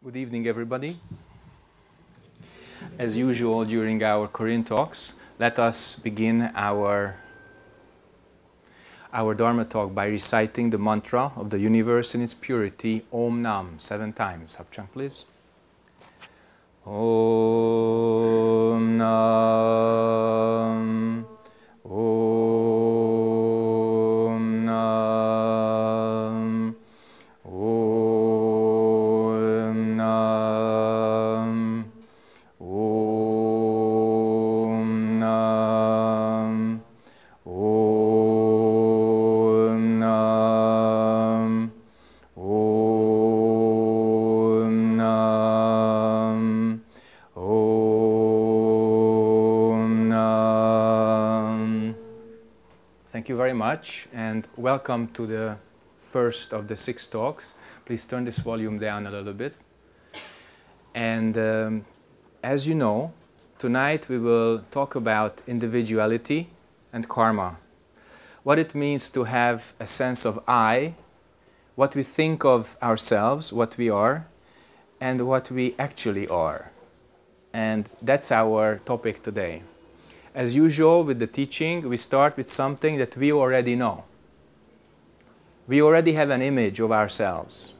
Good evening, everybody. As usual, during our Korean talks, let us begin our Dharma talk by reciting the mantra of the universe in its purity, Om Nam, 7 times. Hapchang, please. Om Nam. Om Nam. Om Nam. Om Nam. Om Nam. Om Nam. Om Nam. Thank you very much, and welcome to the first of the 6 talks. Please turn this volume down a little bit. And as you know, tonight we will talk about individuality and karma. What it means to have a sense of I, what we think of ourselves, what we are, and what we actually are. And that's our topic today. As usual with the teaching, we start with something that we already know. We already have an image of ourselves.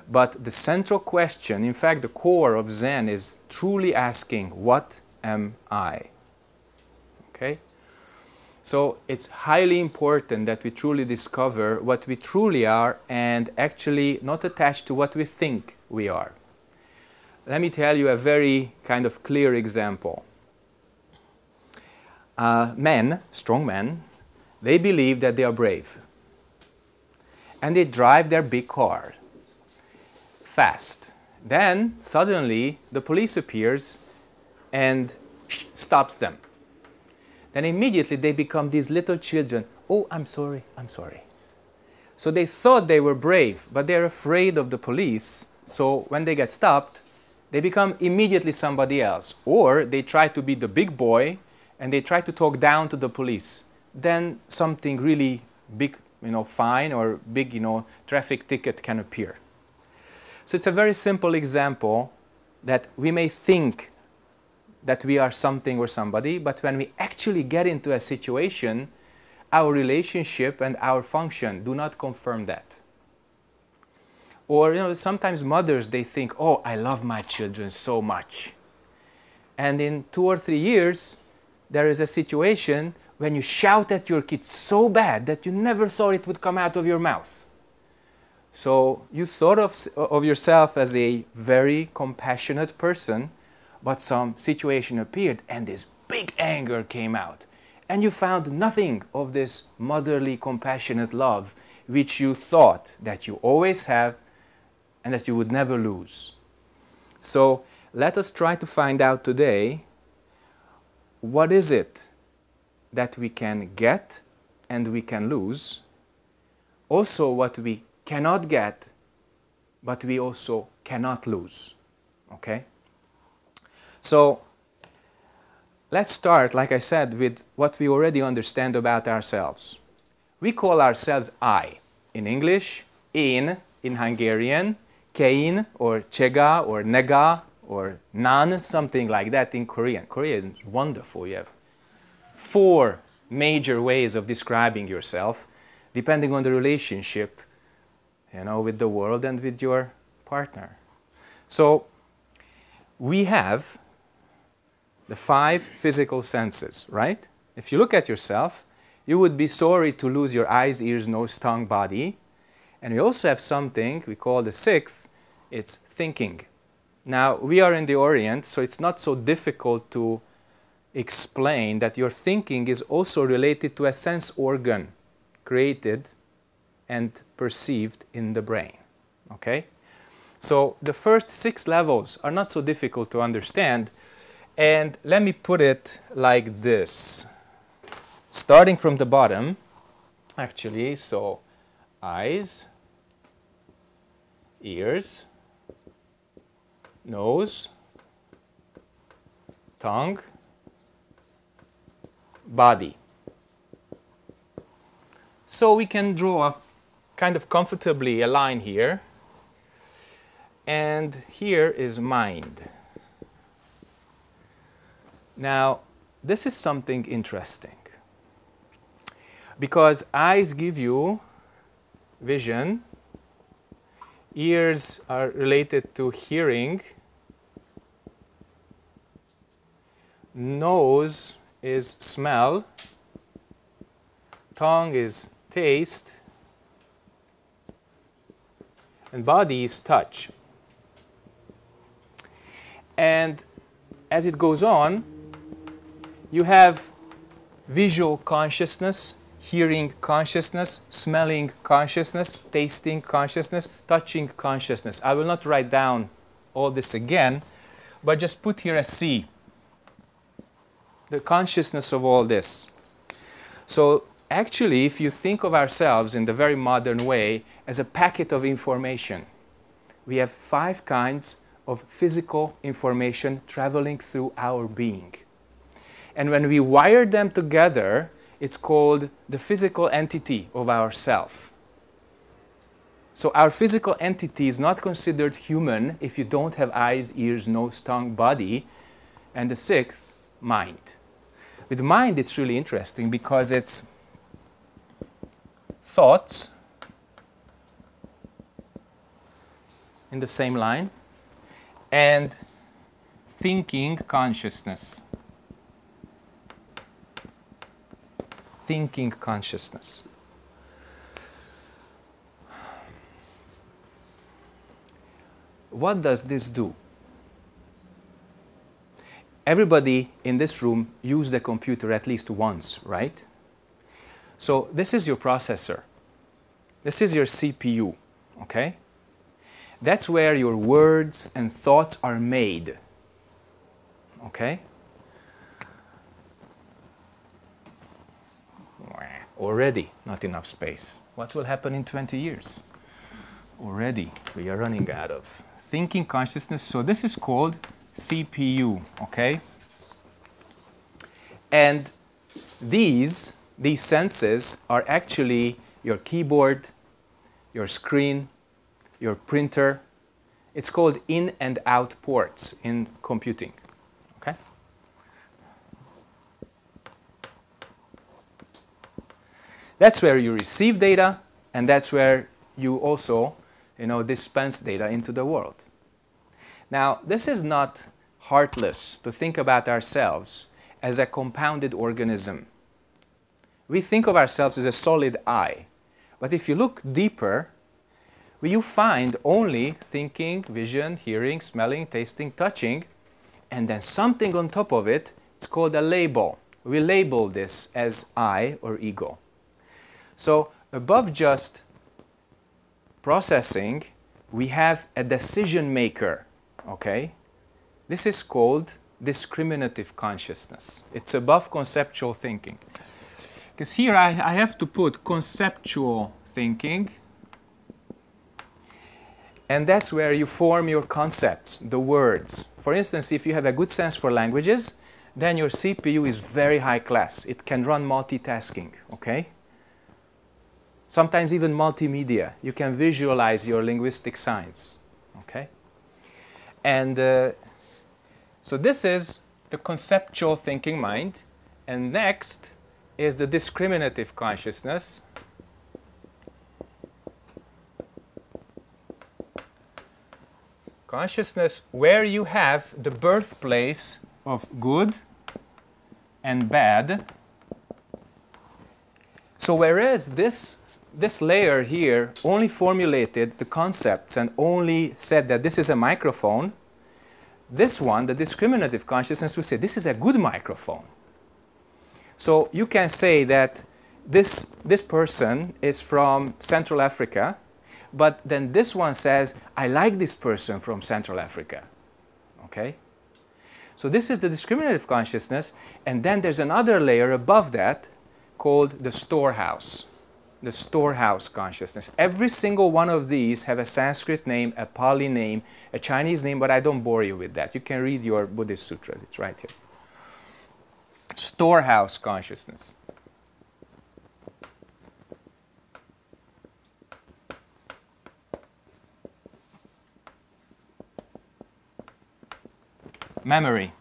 But the central question, in fact the core of Zen, is truly asking, what am I? Okay? So it's highly important that we truly discover what we truly are and actually not attached to what we think we are. Let me tell you a very kind of clear example. Men, strong men, they believe that they are brave. And they drive their big car fast. Then suddenly the police appears and stops them. Then immediately they become these little children. Oh, I'm sorry, I'm sorry. So they thought they were brave, but they're afraid of the police. So when they get stopped, they become immediately somebody else. Or they try to be the big boy and they try to talk down to the police. Then something really big, fine or big, traffic ticket can appear. So it's a very simple example that we may think that we are something or somebody, but when we actually get into a situation, our relationship and our function do not confirm that. Or, sometimes mothers, they think, oh, I love my children so much. And in 2 or 3 years, there is a situation when you shout at your kids so bad that you never thought it would come out of your mouth. So you thought of yourself as a very compassionate person, but some situation appeared and this big anger came out. And you found nothing of this motherly, compassionate love which you thought that you always have and that you would never lose. So let us try to find out today, what is it that we can get and we can lose? Also what we cannot get, but we also cannot lose. Okay? So let's start, like I said, with what we already understand about ourselves. We call ourselves I. In English, én, in Hungarian, kein, or chega, or nega, or nan, something like that in Korean. Korean is wonderful. You have 4 major ways of describing yourself, depending on the relationship, with the world and with your partner. So we have the 5 physical senses, right? If you look at yourself, you would be sorry to lose your eyes, ears, nose, tongue, body. And we also have something we call the 6th, it's thinking. Now, we are in the Orient, so it's not so difficult to explain that your thinking is also related to a sense organ created and perceived in the brain. Okay? So the first 6 levels are not so difficult to understand. And let me put it like this. Starting from the bottom, actually, so eyes, ears, nose, tongue, body. So we can draw kind of comfortably a line here. and here is mind. Now, this is something interesting, because eyes give you vision, ears are related to hearing, nose is smell, tongue is taste, and body is touch. And as it goes on, you have visual consciousness, hearing consciousness, smelling consciousness, tasting consciousness, touching consciousness. I will not write down all this again, but just put here a C, the consciousness of all this. So actually, if you think of ourselves in the very modern way as a packet of information, we have 5 kinds of physical information traveling through our being. And when we wire them together, it's called the physical entity of ourself. So our physical entity is not considered human if you don't have eyes, ears, nose, tongue, body. And the 6th, mind. With mind, it's really interesting because it's thoughts in the same line and thinking consciousness. Thinking consciousness. What does this do? Everybody in this room used a computer at least once, right? So this is your processor. This is your CPU, okay? That's where your words and thoughts are made, okay? Already not enough space. What will happen in 20 years? Already we are running out of thinking consciousness. So this is called CPU, okay? And these senses are actually your keyboard, your screen, your printer. It's called in and out ports in computing, okay? That's where you receive data, and that's where you also, dispense data into the world. Now, this is not heartless to think about ourselves as a compounded organism. We think of ourselves as a solid I, but if you look deeper, you find only thinking, vision, hearing, smelling, tasting, touching, and then something on top of it. It's called a label. We label this as I or ego. So above just processing, we have a decision maker, okay? This is called discriminative consciousness. It's above conceptual thinking. Because here I have to put conceptual thinking, and that's where you form your concepts, the words. For instance, if you have a good sense for languages, then your CPU is very high class. It can run multitasking, okay? Sometimes even multimedia. You can visualize your linguistic signs, okay? And so this is the conceptual thinking mind. And next is the discriminative consciousness. Consciousness where you have the birthplace of good and bad. So whereas this layer here only formulated the concepts and only said that this is a microphone, this one, the discriminative consciousness, will say this is a good microphone. So you can say that this person is from Central Africa, but then this one says, I like this person from Central Africa, okay? So this is the discriminative consciousness, and then there's another layer above that called the storehouse. The storehouse consciousness. Every single one of these have a Sanskrit name, a Pali name, a Chinese name, but I don't bore you with that. You can read your Buddhist sutras, it's right here. Storehouse consciousness. Memory.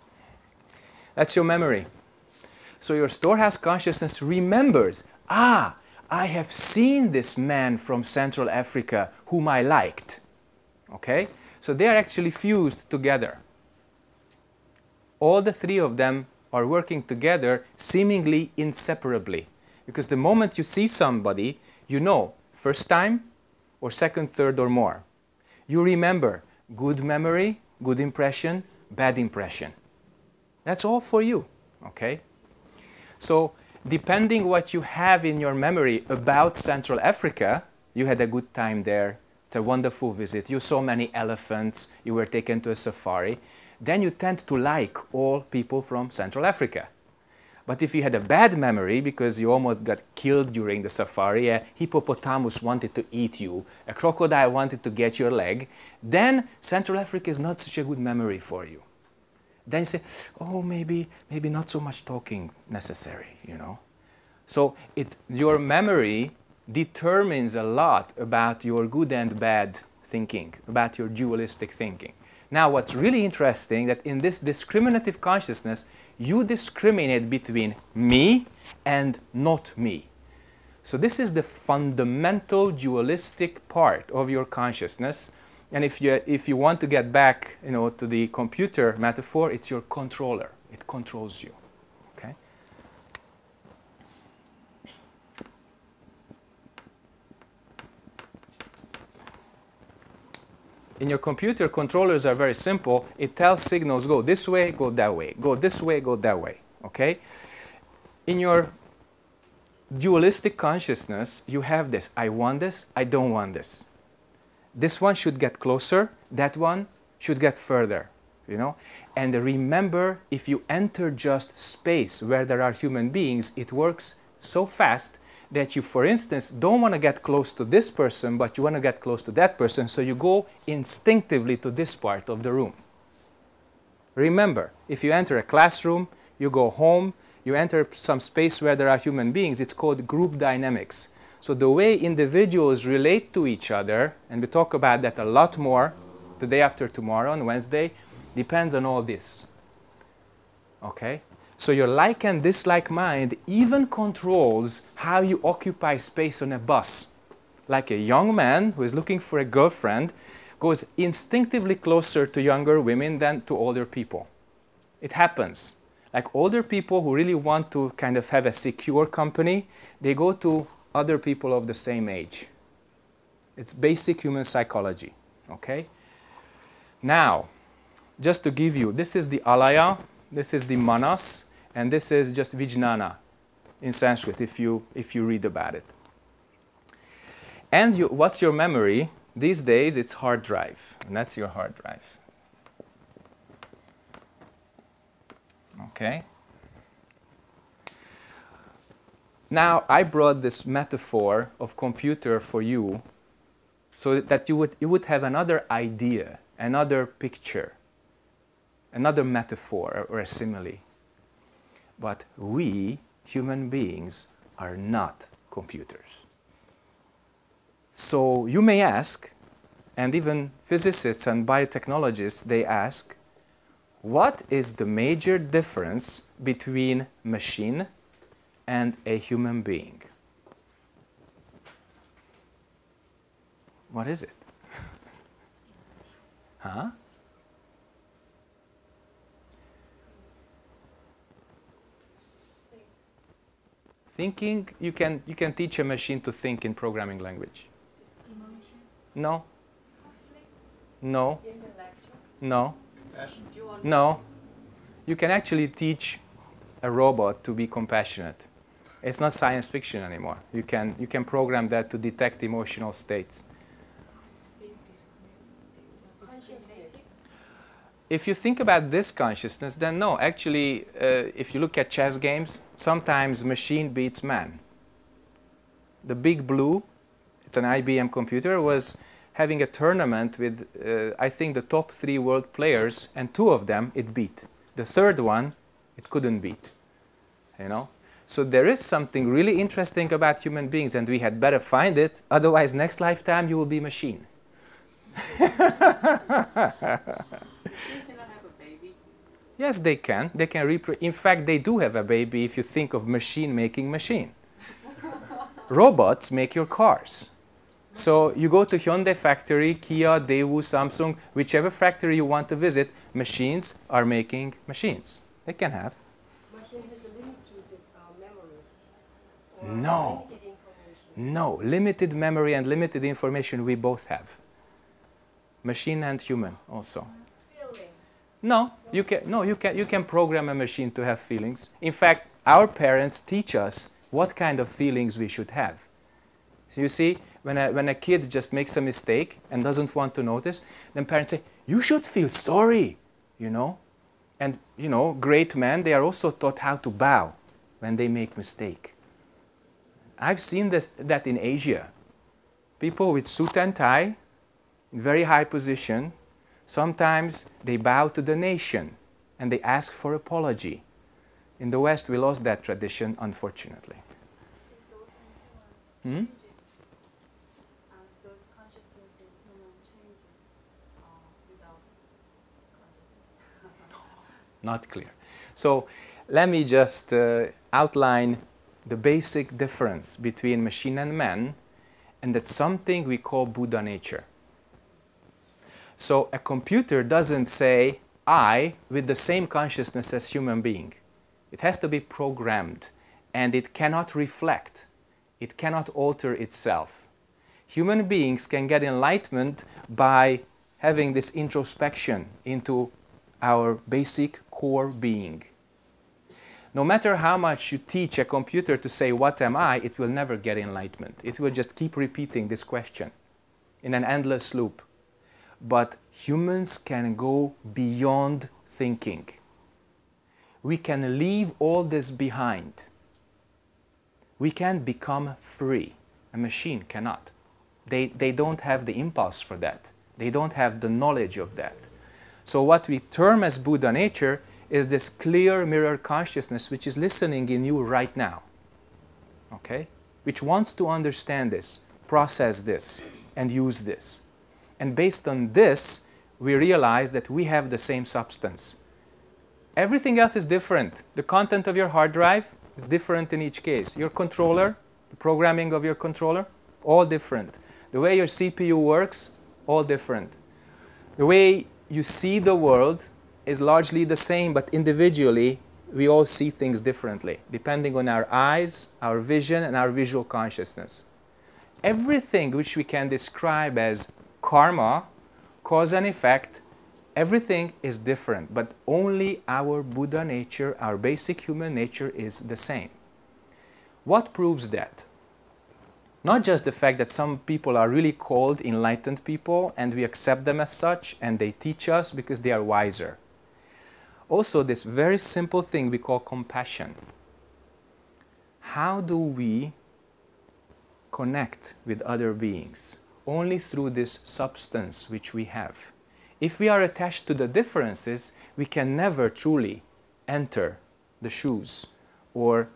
That's your memory. So your storehouse consciousness remembers, ah, I have seen this man from Central Africa whom I liked. Okay? So they are actually fused together. All the three of them are working together seemingly inseparably. Because the moment you see somebody, you know, first time or second, third or more. You remember good memory, good impression, bad impression. That's all for you, okay? So depending what you have in your memory about Central Africa, you had a good time there, it's a wonderful visit, you saw many elephants, you were taken to a safari, then you tend to like all people from Central Africa. But if you had a bad memory because you almost got killed during the safari, a hippopotamus wanted to eat you, a crocodile wanted to get your leg, then Central Africa is not such a good memory for you. Then you say, oh, maybe not so much talking necessary, you know. So your memory determines a lot about your good and bad thinking, about your dualistic thinking. Now, what's really interesting that in this discriminative consciousness, you discriminate between me and not me. So this is the fundamental dualistic part of your consciousness. And if you want to get back, you know, to the computer metaphor, it's your controller. It controls you. Okay? In your computer, controllers are very simple. It tells signals, go this way, go that way. Go this way, go that way. Okay? In your dualistic consciousness, you have this. I want this, I don't want this. This one should get closer, that one should get further, you know? And remember, if you enter just space where there are human beings, it works so fast that you, for instance, don't want to get close to this person, but you want to get close to that person, so you go instinctively to this part of the room. Remember, if you enter a classroom, you go home, you enter some space where there are human beings, it's called group dynamics. So the way individuals relate to each other, and we talk about that a lot more today after tomorrow on Wednesday, depends on all this. Okay? So your like and dislike mind even controls how you occupy space on a bus. Like a young man who is looking for a girlfriend goes instinctively closer to younger women than to older people. It happens. Like older people who really want to kind of have a secure company, they go to other people of the same age. It's basic human psychology, okay? Now, just to give you, this is the alaya, this is the manas, and this is just vijnana in Sanskrit if you read about it. And what's your memory? These days it's hard drive, and that's your hard drive. Okay? Now, I brought this metaphor of computer for you so that you would have another idea, another picture, another metaphor or a simile. But we, human beings, are not computers. So you may ask, and even physicists and biotechnologists, they ask, what is the major difference between machine and a human being? What is it? Huh? Thinking, you can teach a machine to think in programming language. Emotion? No. Conflict? No. Intellectual? No. Compassion. No. You can actually teach a robot to be compassionate. It's not science fiction anymore. You can program that to detect emotional states. If you think about this consciousness, then no. Actually, if you look at chess games, sometimes machine beats man. The Big Blue, it's an IBM computer, was having a tournament with, I think, the top 3 world players, and 2 of them it beat. The third one, it couldn't beat. You know? So there is something really interesting about human beings, and we had better find it. Otherwise, next lifetime, you will be machine. You cannot have a baby. Yes, they can. They can in fact, they do have a baby if you think of machine making machine. Robots make your cars. So you go to Hyundai factory, Kia, Daewoo, Samsung, whichever factory you want to visit, machines are making machines. They can have. Machine has a limited memory. Or No. limited information. No, limited memory and limited information we both have. Machine and human also. Feeling. No, you can program a machine to have feelings. In fact, our parents teach us what kind of feelings we should have. So you see, when a kid just makes a mistake and doesn't want to notice, then parents say, you should feel sorry, you know. And, you know, great men, they are also taught how to bow when they make mistake. I've seen that in Asia. People with suit and tie, in very high position, sometimes they bow to the nation and they ask for apology. In the West, we lost that tradition, unfortunately. Hmm? Those consciousness in human changes without consciousness. Not clear. So let me just outline the basic difference between machine and man, and that's something we call Buddha nature. So a computer doesn't say I with the same consciousness as human being. It has to be programmed, and it cannot reflect. It cannot alter itself. Human beings can get enlightenment by having this introspection into our basic core being. No matter how much you teach a computer to say, what am I, it will never get enlightenment. It will just keep repeating this question in an endless loop. But humans can go beyond thinking. We can leave all this behind. We can become free. A machine cannot. They don't have the impulse for that. They don't have the knowledge of that. So what we term as Buddha nature is this clear mirror consciousness which is listening in you right now. Okay? Which wants to understand this, process this, and use this. And based on this, we realize that we have the same substance. Everything else is different. The content of your hard drive is different in each case. Your controller, the programming of your controller, all different. The way your CPU works, all different. The way you see the world is largely the same, but individually, we all see things differently, depending on our eyes, our vision, and our visual consciousness. Everything which we can describe as karma, cause and effect, everything is different, but only our Buddha nature, our basic human nature is the same. What proves that? Not just the fact that some people are really called enlightened people and we accept them as such and they teach us because they are wiser. Also, this very simple thing we call compassion. How do we connect with other beings? Only through this substance which we have. If we are attached to the differences, we can never truly enter the shoes or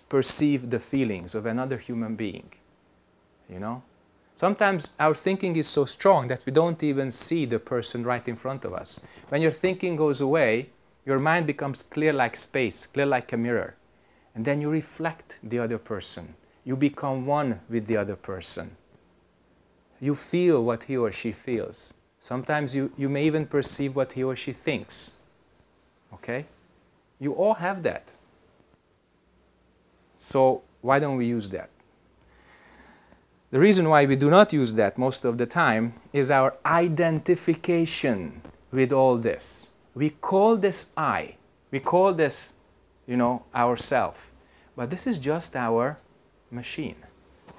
perceive the feelings of another human being. You know? Sometimes our thinking is so strong that we don't even see the person right in front of us. When your thinking goes away, your mind becomes clear like space, clear like a mirror. And then you reflect the other person. You become one with the other person. You feel what he or she feels. Sometimes you may even perceive what he or she thinks. Okay? You all have that. So why don't we use that? The reason why we do not use that most of the time is our identification with all this. We call this I. We call this, you know, ourself. But this is just our machine.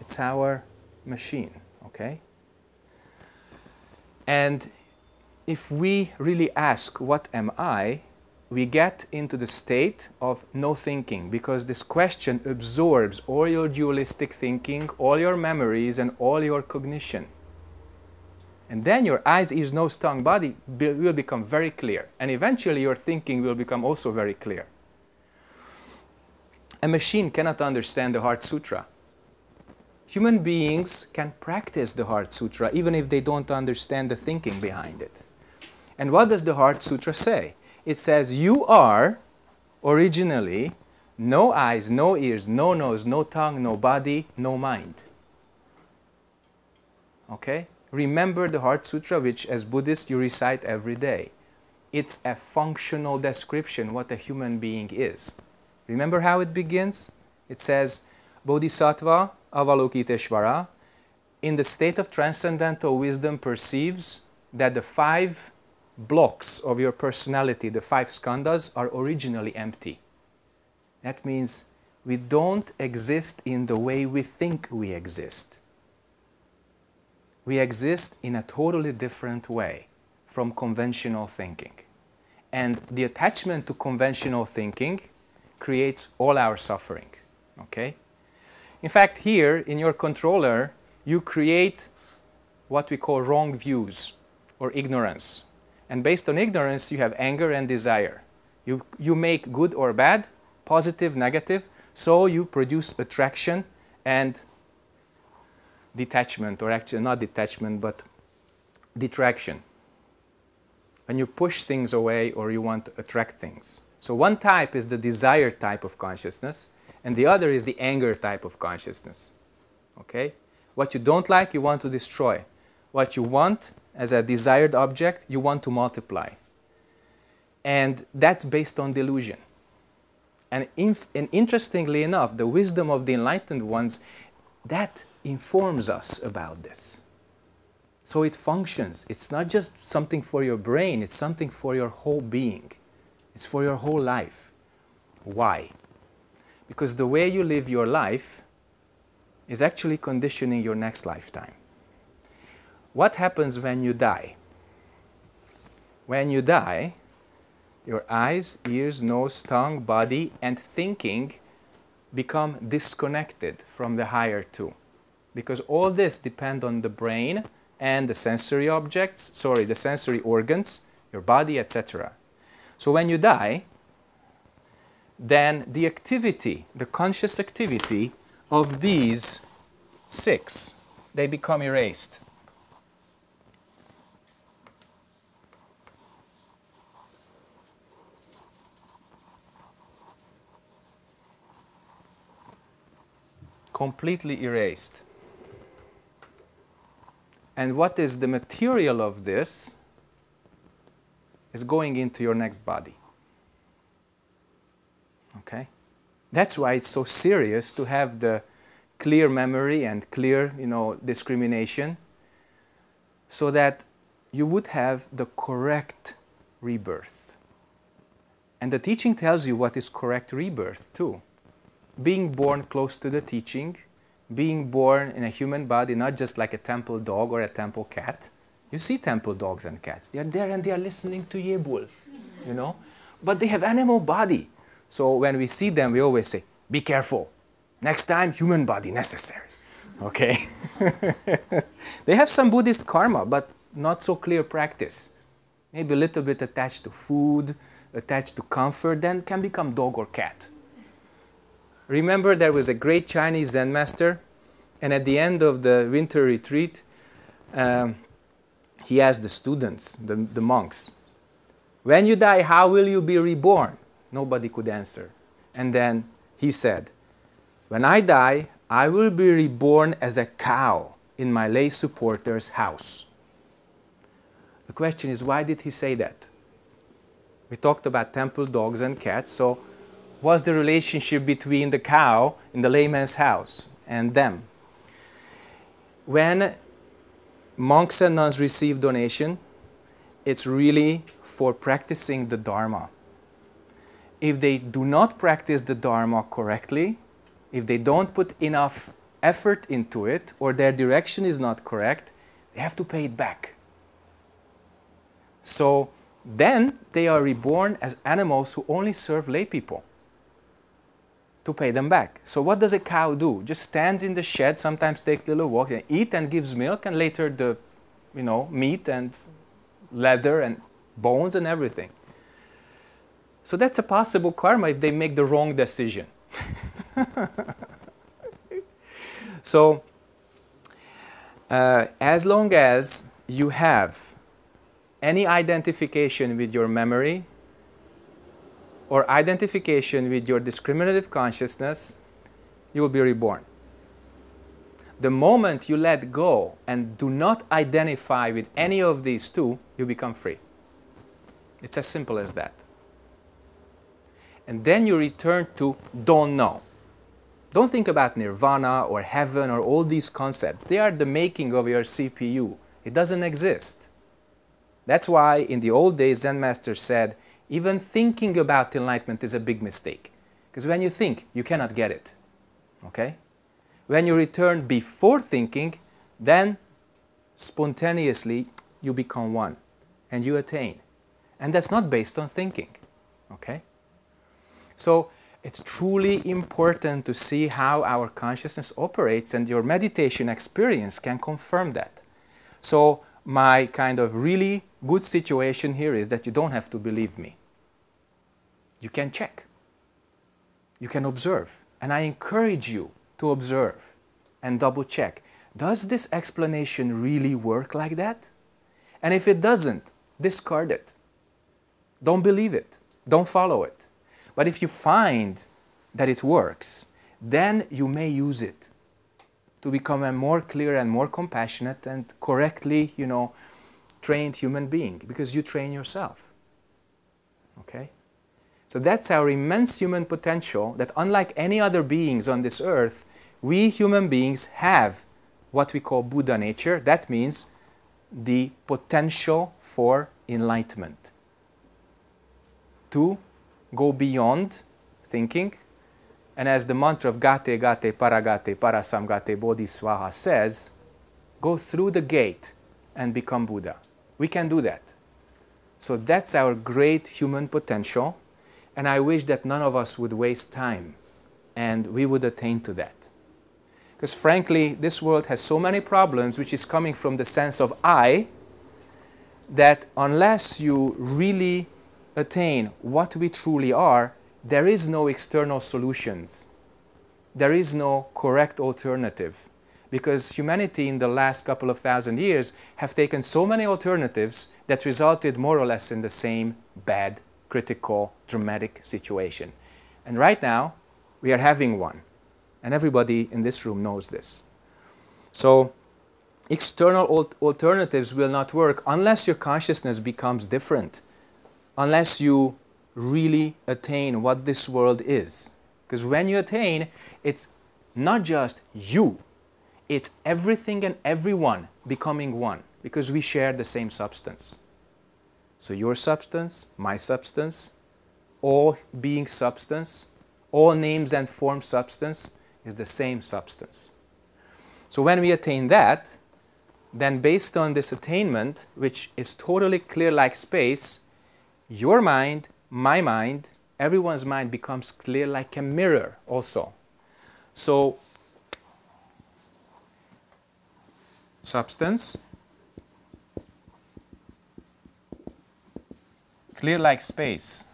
It's our machine, okay? And if we really ask, what am I? We get into the state of no thinking, because this question absorbs all your dualistic thinking, all your memories, and all your cognition. And then your eyes, ears, nose, tongue, body will become very clear. And eventually your thinking will become also very clear. A machine cannot understand the Heart Sutra. Human beings can practice the Heart Sutra even if they don't understand the thinking behind it. And what does the Heart Sutra say? It says you are originally no eyes, no ears, no nose, no tongue, no body, no mind. Okay? Remember the Heart Sutra, which as Buddhists you recite every day. It's a functional description what a human being is. Remember how it begins? It says, Bodhisattva Avalokiteshvara, in the state of transcendental wisdom, perceives that the 5 blocks of your personality, the 5 skandhas, are originally empty. That means we don't exist in the way we think we exist. We exist in a totally different way from conventional thinking. And the attachment to conventional thinking creates all our suffering. Okay? In fact, here in your controller, you create what we call wrong views or ignorance. And based on ignorance, you have anger and desire. You make good or bad, positive, negative, so you produce attraction and detachment, or actually not detachment, but detraction. When you push things away or you want to attract things. So one type is the desire type of consciousness, and the other is the anger type of consciousness. Okay? What you don't like, you want to destroy. What you want as a desired object, you want to multiply. And that's based on delusion. And interestingly enough, the wisdom of the enlightened ones, that informs us about this. So it functions. It's not just something for your brain, it's something for your whole being. It's for your whole life. Why? Because the way you live your life is actually conditioning your next lifetime. What happens when you die? When you die, your eyes, ears, nose, tongue, body, and thinking become disconnected from the higher two. Because all this depends on the brain and the sensory objects, the sensory organs, your body, etc. So when you die, then the activity, the conscious activity of these 6, they become erased. Completely erased. And what is the material of this is going into your next body. Okay? That's why it's so serious to have the clear memory and clear, discrimination, so that you would have the correct rebirth. And the teaching tells you what is correct rebirth too. Being born close to the teaching, being born in a human body, not just like a temple dog or a temple cat. You see temple dogs and cats. They are there and they are listening to Yebul, But they have animal body. So when we see them, we always say, be careful. Next time, human body necessary. Okay? They have some Buddhist karma, but not so clear practice. Maybe a little bit attached to food, attached to comfort, then can become dog or cat. Remember, there was a great Chinese Zen master, and at the end of the winter retreat, he asked the students, the monks, when you die, how will you be reborn? Nobody could answer. And then he said, when I die, I will be reborn as a cow in my lay supporter's house. The question is, why did he say that? We talked about temple dogs and cats, so what's the relationship between the cow in the layman's house and them? When monks and nuns receive donation, it's really for practicing the Dharma. If they do not practice the Dharma correctly, if they don't put enough effort into it, or their direction is not correct, they have to pay it back. So then they are reborn as animals who only serve lay people to pay them back. So what does a cow do? Just stands in the shed, sometimes takes a little walk, and eat and gives milk, and later the meat and leather and bones and everything. So that's a possible karma if they make the wrong decision. So as long as you have any identification with your memory, or identification with your discriminative consciousness, you will be reborn. The moment you let go and do not identify with any of these two, you become free. It's as simple as that. And then you return to don't know. Don't think about nirvana or heaven or all these concepts. They are the making of your CPU. It doesn't exist. That's why in the old days Zen Master said, even thinking about enlightenment is a big mistake. Because when you think, you cannot get it. Okay? When you return before thinking, then spontaneously you become one and you attain. And that's not based on thinking. Okay? So it's truly important to see how our consciousness operates, and your meditation experience can confirm that. So my kind of really good situation here is that you don't have to believe me. You can check. You can observe. And I encourage you to observe and double check. Does this explanation really work like that? And if it doesn't, discard it. Don't believe it. Don't follow it. But if you find that it works, then you may use it to become a more clear and more compassionate and correctly, trained human being, because you train yourself. Okay? So that's our immense human potential, that unlike any other beings on this earth, we human beings have what we call Buddha nature. That means the potential for enlightenment. To go beyond thinking, and as the mantra of Gate Gate Paragate Parasamgate Bodhisvaha says, go through the gate and become Buddha. We can do that. So that's our great human potential, and I wish that none of us would waste time and we would attain to that. Because frankly, this world has so many problems which is coming from the sense of I, that unless you really attain what we truly are, there is no external solutions. There is no correct alternative. Because humanity in the last couple of thousand years have taken so many alternatives that resulted more or less in the same bad, critical, dramatic situation. And right now, we are having one. And everybody in this room knows this. So, external alternatives will not work unless your consciousness becomes different. Unless you really attain what this world is. Because when you attain, it's not just you. It's everything and everyone becoming one, because we share the same substance. So your substance, my substance, all being substance, all names and form substance is the same substance. So when we attain that, then based on this attainment, which is totally clear like space, your mind, my mind, everyone's mind becomes clear like a mirror also. So substance, clear like space.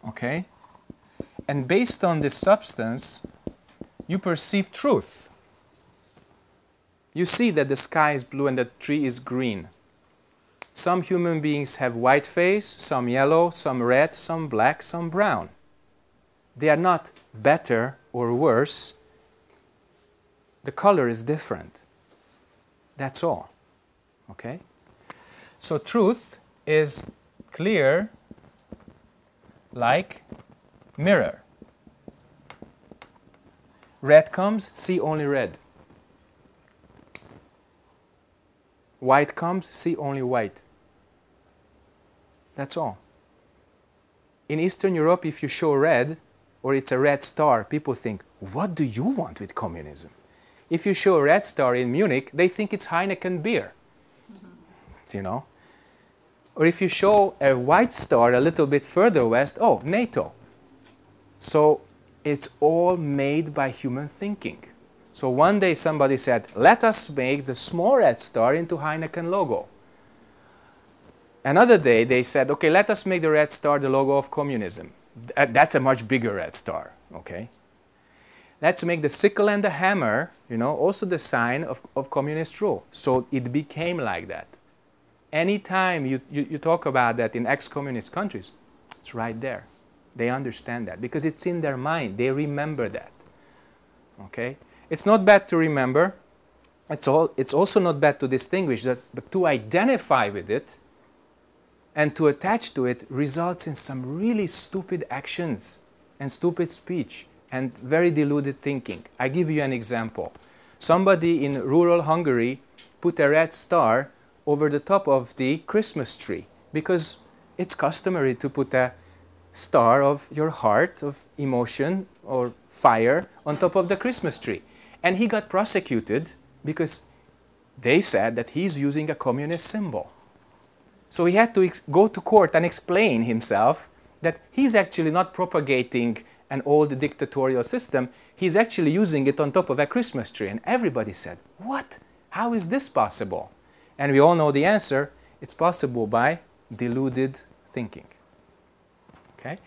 Okay? And based on this substance, you perceive truth. You see that the sky is blue and the tree is green. Some human beings have white face, some yellow, some red, some black, some brown. They are not better or worse. The color is different. That's all. Okay? So truth is clear like mirror. Red comes, see only red. White comes, see only white. That's all. In Eastern Europe, if you show red, or it's a red star, people think, what do you want with communism? If you show a red star in Munich, they think it's Heineken beer. You know? Or if you show a white star a little bit further west, oh, NATO. So it's all made by human thinking. So one day somebody said, let us make the small red star into Heineken logo. Another day they said, okay, let us make the red star the logo of communism. That's a much bigger red star, okay? Let's make the sickle and the hammer, also the sign of communist rule. So it became like that. Anytime you talk about that in ex-communist countries, it's right there. They understand that because it's in their mind. They remember that. Okay? It's not bad to remember. It's also not bad to distinguish that, but to identify with it and to attach to it results in some really stupid actions and stupid speech and very deluded thinking. I give you an example. Somebody in rural Hungary put a red star over the top of the Christmas tree because it's customary to put a star of your heart, of emotion or fire on top of the Christmas tree. And he got prosecuted because they said that he's using a communist symbol. So he had to go to court and explain himself that he's actually not propagating an old dictatorial system, he's actually using it on top of a Christmas tree. And everybody said, what? How is this possible? And we all know the answer. It's possible by deluded thinking. Okay?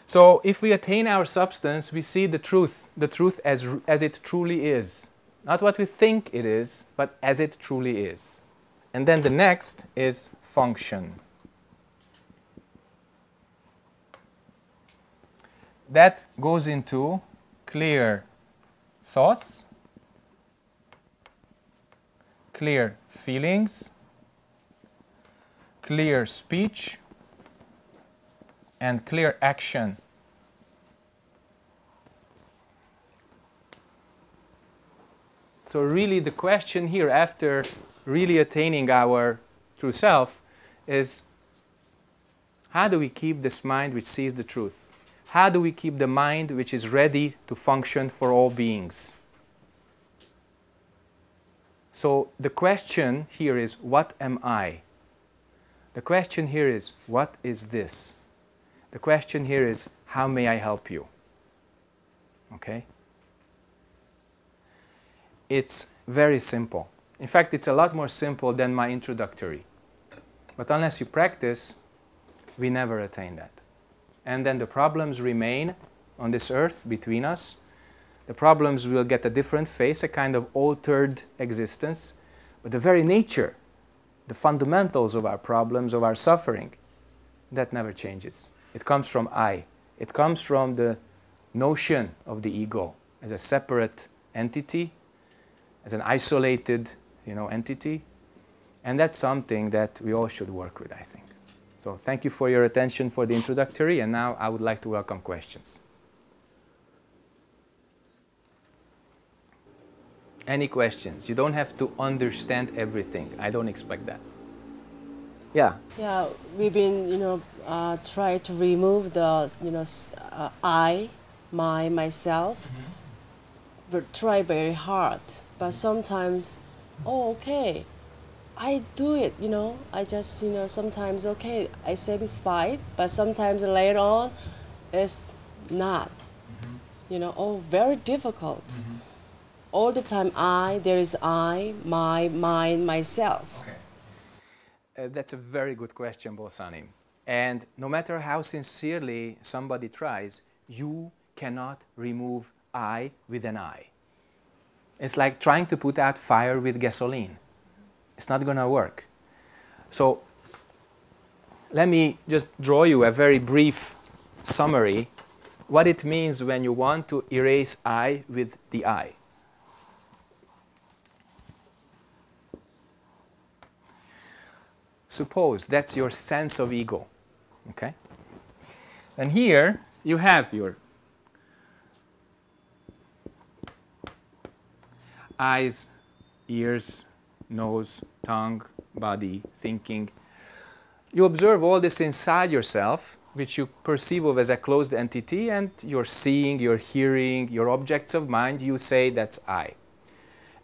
So if we attain our substance, we see the truth as it truly is. Not what we think it is, but as it truly is. And then the next is function. That goes into clear thoughts, clear feelings, clear speech, and clear action. So really the question here, after really attaining our true self, is how do we keep this mind which sees the truth? How do we keep the mind which is ready to function for all beings? So the question here is, what am I? The question here is, what is this? The question here is, how may I help you? Okay? It's very simple. In fact, it's a lot more simple than my introductory. But unless you practice, we never attain that. And then the problems remain on this earth between us. The problems will get a different face, a kind of altered existence. But the very nature, the fundamentals of our problems, of our suffering, that never changes. It comes from I. It comes from the notion of the ego as a separate entity, as an isolated, entity. And that's something that we all should work with, I think. So thank you for your attention for the introductory, and now I would like to welcome questions. Any questions? You don't have to understand everything. I don't expect that. Yeah. Yeah, we've been, try to remove the, I, myself. Mm-hmm. But try very hard. But sometimes, okay, I do it, I just, sometimes, okay, I satisfied, but sometimes later on, it's not, very difficult. Mm-hmm. All the time there is I, my, mine, myself. Okay. That's a very good question, Bosanim. And no matter how sincerely somebody tries, you cannot remove I with an I. It's like trying to put out fire with gasoline. It's not going to work. So let me just draw you a very brief summary what it means when you want to erase I with the I. Suppose that's your sense of ego, okay? And here you have your eyes, ears, nose, tongue, body, thinking. You observe all this inside yourself, which you perceive of as a closed entity, and you're seeing, you're hearing, your objects of mind, you say that's I.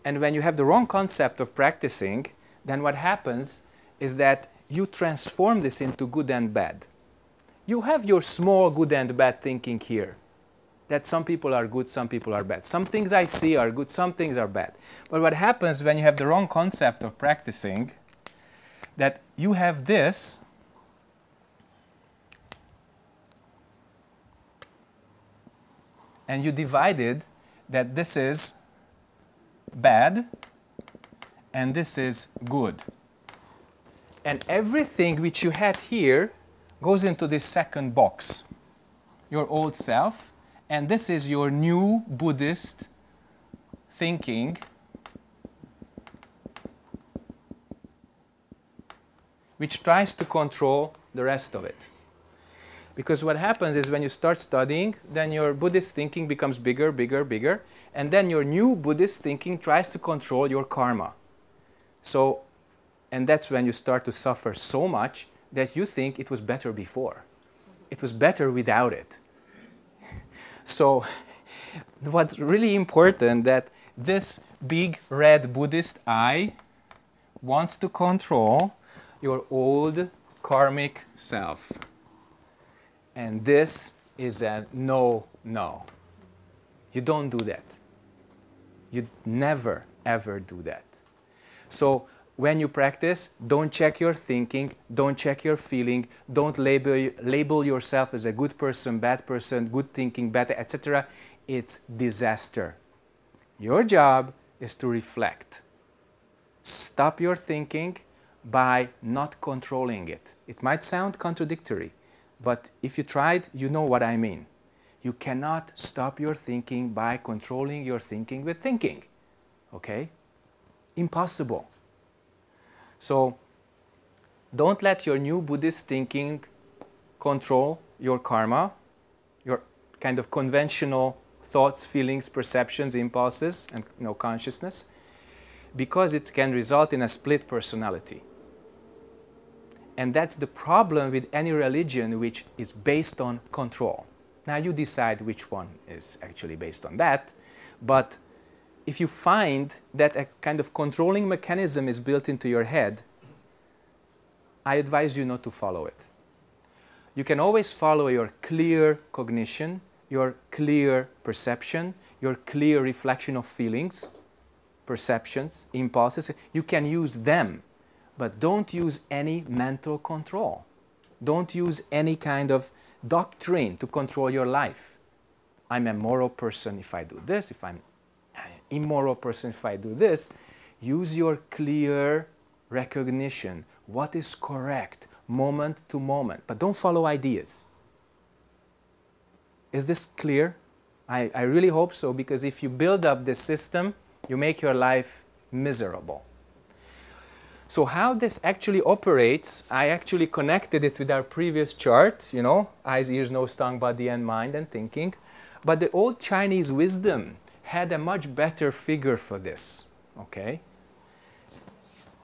And when you have the wrong concept of practicing, then what happens is that you transform this into good and bad. You have your small good and bad thinking here, that some people are good, some people are bad. Some things I see are good, some things are bad. But what happens when you have the wrong concept of practicing, that you have this, and you divided that this is bad and this is good. And everything which you had here goes into this second box, your old self, and this is your new Buddhist thinking, which tries to control the rest of it. Because what happens is when you start studying, then your Buddhist thinking becomes bigger, bigger, bigger, and then your new Buddhist thinking tries to control your karma. So, and that's when you start to suffer so much that you think it was better before. It was better without it. So, what's really important that this big red Buddhist eye wants to control your old karmic self. And this is a no, no. You don't do that. You never, ever do that. So when you practice, don't check your thinking, don't check your feeling, don't label yourself as a good person, good thinking, bad, etc. It's disaster. Your job is to reflect. Stop your thinking by not controlling it. It might sound contradictory, but if you tried, you know what I mean. You cannot stop your thinking by controlling your thinking with thinking. Okay? Impossible. So, don't let your new Buddhist thinking control your karma, your kind of conventional thoughts, feelings, perceptions, impulses, and consciousness, because it can result in a split personality. And that's the problem with any religion which is based on control. Now you decide which one is actually based on that, but if you find that a kind of controlling mechanism is built into your head, I advise you not to follow it. You can always follow your clear cognition, your clear perception, your clear reflection of feelings, perceptions, impulses. You can use them. But don't use any mental control. Don't use any kind of doctrine to control your life. I'm a moral person if I do this, if I'm an immoral person if I do this. Use your clear recognition. What is correct, moment to moment. But don't follow ideas. Is this clear? I really hope so, because if you build up this system, you make your life miserable. So how this actually operates, I actually connected it with our previous chart, eyes, ears, nose, tongue, body, and mind, and thinking. But the old Chinese wisdom had a much better figure for this, okay?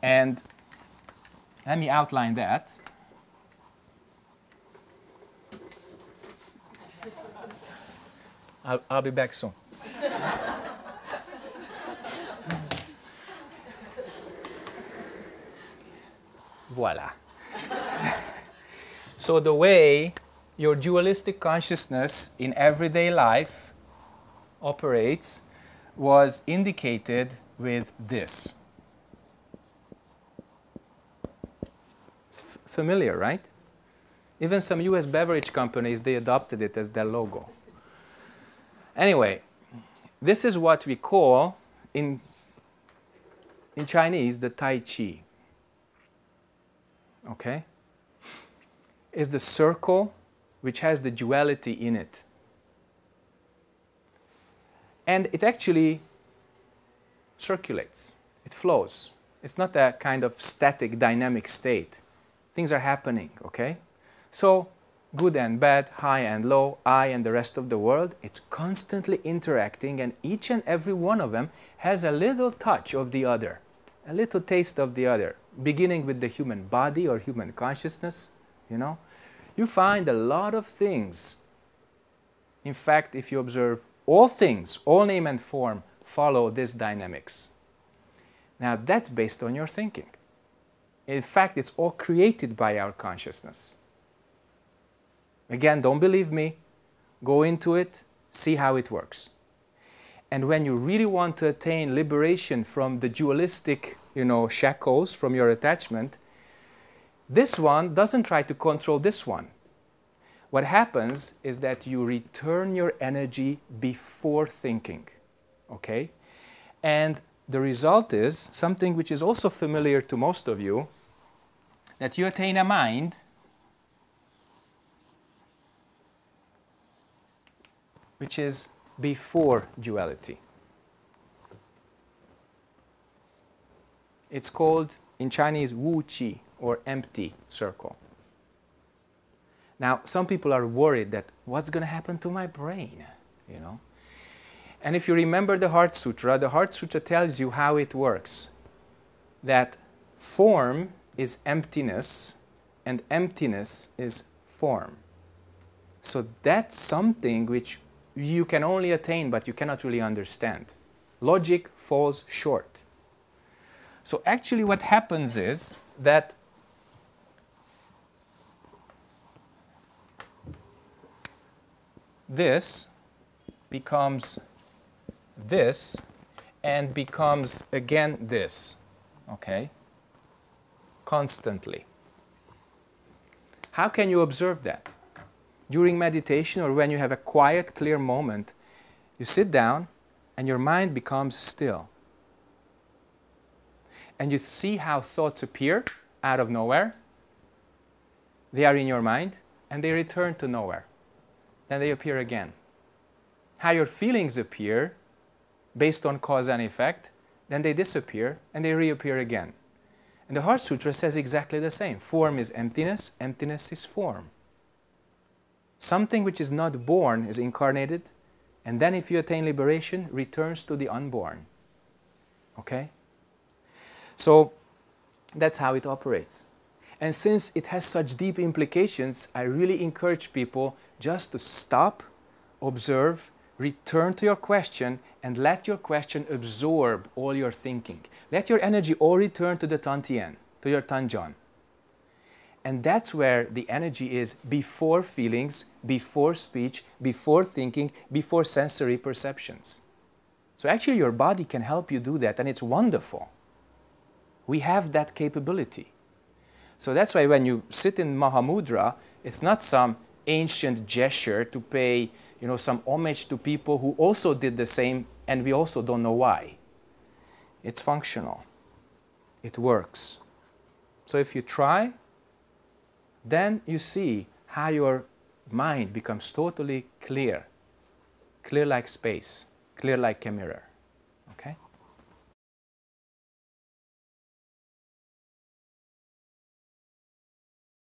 And let me outline that. I'll be back soon. Voila. So the way your dualistic consciousness in everyday life operates was indicated with this. It's familiar, right? Even some US beverage companies, they adopted it as their logo. Anyway, this is what we call in Chinese the Tai Chi. Okay? Is the circle which has the duality in it. And it actually circulates. It flows. It's not a kind of static, dynamic state. Things are happening, okay? So, good and bad, high and low, I and the rest of the world, it's constantly interacting, and each and every one of them has a little touch of the other, a little taste of the other. Beginning with the human body or human consciousness, you find a lot of things. In fact, if you observe all things, all name and form, follow this dynamics. Now, that's based on your thinking. In fact, it's all created by our consciousness. Again, don't believe me. Go into it, see how it works. And when you really want to attain liberation from the dualistic shackles, from your attachment, this one doesn't try to control this one. What happens is that you return your energy before thinking, okay? And the result is something which is also familiar to most of you. that you attain a mind which is before duality. It's called in Chinese Wu Qi, or empty circle. Now, some people are worried that what's going to happen to my brain, you know? And if you remember the Heart Sutra tells you how it works. That form is emptiness, and emptiness is form. So that's something which you can only attain, but you cannot really understand. Logic falls short. So actually what happens is that this becomes this and becomes again this, okay? Constantly. How can you observe that? During meditation or when you have a quiet, clear moment, you sit down and your mind becomes still. And you see how thoughts appear out of nowhere. They are in your mind and they return to nowhere. Then they appear again. How your feelings appear based on cause and effect, then they disappear and they reappear again. And the Heart Sutra says exactly the same. Form is emptiness, emptiness is form. Something which is not born is incarnated, and then if you attain liberation, returns to the unborn. Okay? So that's how it operates. And since it has such deep implications, I really encourage people just to stop, observe, return to your question, and let your question absorb all your thinking. Let your energy all return to the Tantien, to your Tanjan. And that's where the energy is before feelings, before speech, before thinking, before sensory perceptions. So actually your body can help you do that, and it's wonderful. We have that capability. So that's why when you sit in Mahamudra, it's not some ancient gesture to pay, you know, some homage to people who also did the same, and we also don't know why. It's functional. It works. So if you try, then you see how your mind becomes totally clear. Clear like space, clear like a mirror.